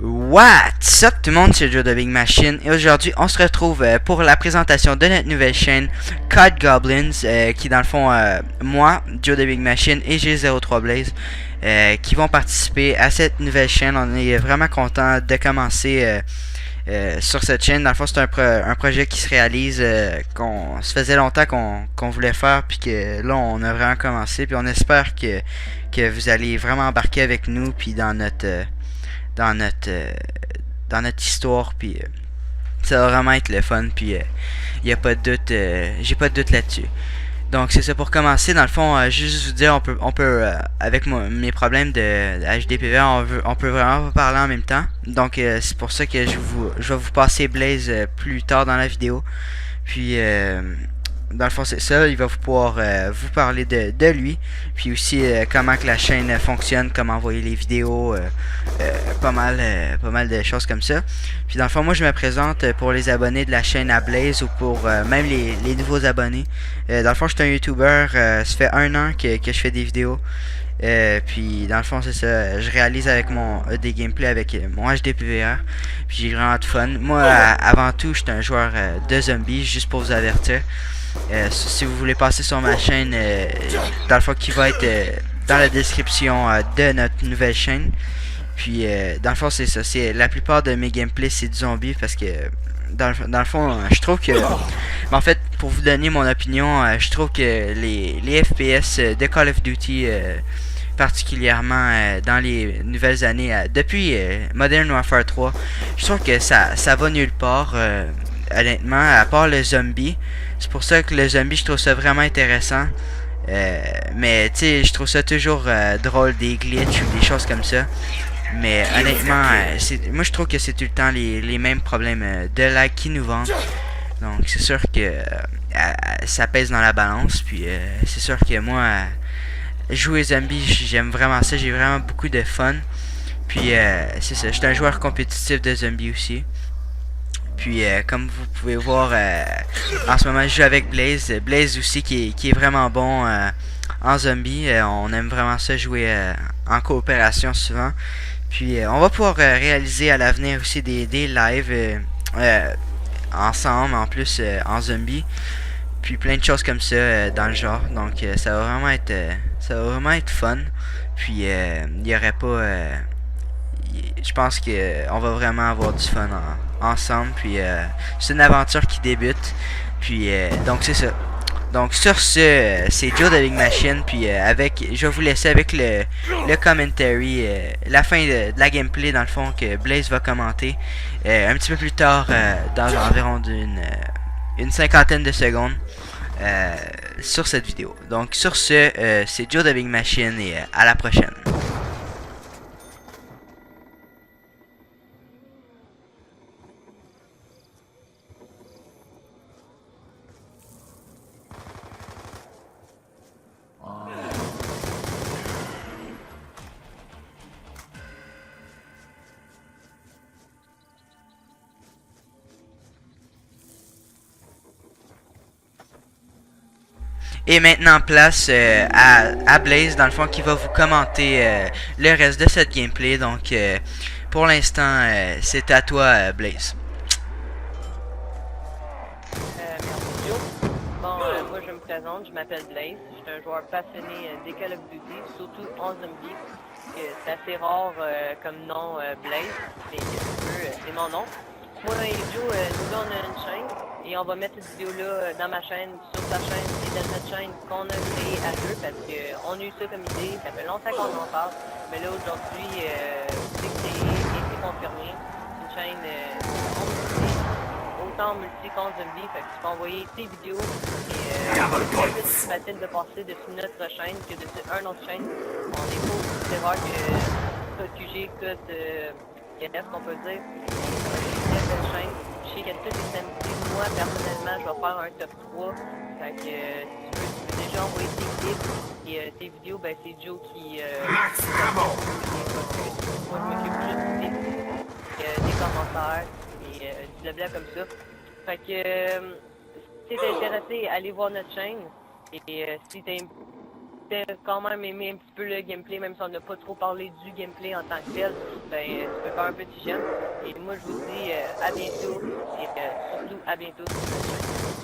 What's up tout le monde, c'est Joe de Big Machine et aujourd'hui on se retrouve pour la présentation de notre nouvelle chaîne Cod Goblins qui dans le fond moi, Joe de Big Machine et G03 Blaze qui vont participer à cette nouvelle chaîne. On est vraiment content de commencer sur cette chaîne. Dans le fond c'est un projet qui se réalise qu'on se faisait longtemps qu'on voulait faire puis que là on a vraiment commencé puis on espère que vous allez vraiment embarquer avec nous puis dans notre euh, dans notre histoire puis ça va vraiment être le fun puis y a pas de doute j'ai pas de doute là-dessus. Donc c'est ça pour commencer dans le fond juste vous dire on peut avec mes problèmes de HDPV on peut vraiment pas parler en même temps. Donc c'est pour ça que je vais vous passer Blaze plus tard dans la vidéo. Puis dans le fond c'est ça, il va pouvoir vous parler de lui, puis aussi comment que la chaîne fonctionne, comment envoyer les vidéos, pas mal de choses comme ça. Puis dans le fond moi je me présente pour les abonnés de la chaîne à Blaze ou pour même les nouveaux abonnés. Dans le fond je suis un YouTuber, ça fait 1 an que je fais des vidéos. Puis dans le fond c'est ça, je réalise avec des gameplays avec mon HDPVR, puis j'ai vraiment de fun. Moi avant tout j'étais un joueur de zombies, juste pour vous avertir. Si vous voulez passer sur ma chaîne, dans le fond qui va être dans la description de notre nouvelle chaîne. Puis dans le fond c'est ça, c'est la plupart de mes gameplays c'est du zombie parce que dans le fond je trouve que mais en fait pour vous donner mon opinion, je trouve que les FPS de Call of Duty particulièrement dans les nouvelles années depuis Modern Warfare 3, je trouve que ça va nulle part honnêtement à part le zombie. C'est pour ça que le zombie je trouve ça vraiment intéressant. Mais tu sais je trouve ça toujours drôle des glitches ou des choses comme ça. Mais honnêtement, moi je trouve que c'est tout le temps les mêmes problèmes de lag qui nous vendent. Donc c'est sûr que ça pèse dans la balance. Puis c'est sûr que moi, jouer zombie, j'aime vraiment ça. J'ai vraiment beaucoup de fun. Puis c'est ça, je suis un joueur compétitif de zombie aussi. Puis comme vous pouvez voir, en ce moment je joue avec Blaze. Blaze aussi qui est vraiment bon en zombie. On aime vraiment ça jouer en coopération souvent. Puis on va pouvoir réaliser à l'avenir aussi des lives ensemble, en plus en zombie. Puis plein de choses comme ça dans le genre. Donc ça va vraiment être fun. Puis il y aurait pas je pense que on va vraiment avoir du fun ensemble. Puis c'est une aventure qui débute. Puis donc c'est ça. Donc sur ce, c'est Joe de Big Machine, puis je vais vous laisser avec le commentary, la fin de la gameplay dans le fond que Blaze va commenter un petit peu plus tard dans environ une cinquantaine de secondes sur cette vidéo. Donc sur ce, c'est Joe de Big Machine et à la prochaine. Et maintenant place à Blaze dans le fond qui va vous commenter le reste de cette gameplay. Donc pour l'instant c'est à toi Blaze. Merci Joe. Bon, moi je me présente, je m'appelle Blaze. Je suis un joueur passionné des Call of Duty, surtout en zombie. C'est assez rare comme nom Blaze, mais c'est mon nom. Moi et Joe, nous on a une chaîne et on va mettre cette vidéo-là dans ma chaîne, sur ta chaîne et dans notre chaîne qu'on a créée à deux parce qu'on a eu ça comme idée, ça fait longtemps qu'on en parle, mais là aujourd'hui c'est créé et c'est confirmé. C'est une chaîne autant multi qu'en zombie, fait que tu peux envoyer tes vidéos et c'est plus facile de passer dessus notre chaîne que dessus une autre chaîne. On est pas aussi sévère que QG, code qu'est-ce qu'on peut dire. Chaîne. Je sais qu'il y a tous les samedis. Moi, personnellement, je vais faire un top 3. Fait que si tu peux déjà envoyer tes clips et tes vidéos, ben c'est Joe qui moi, je m'occupe juste des commentaires et du blabla comme ça. Fait que si t'es intéressé, allez voir notre chaîne. Et si t'es t'as quand même aimé un petit peu le gameplay, même si on n'a pas trop parlé du gameplay en tant que tel, ben, tu peux faire un petit j'aime. Et moi, je vous dis à bientôt, et surtout à bientôt sur la chaîne.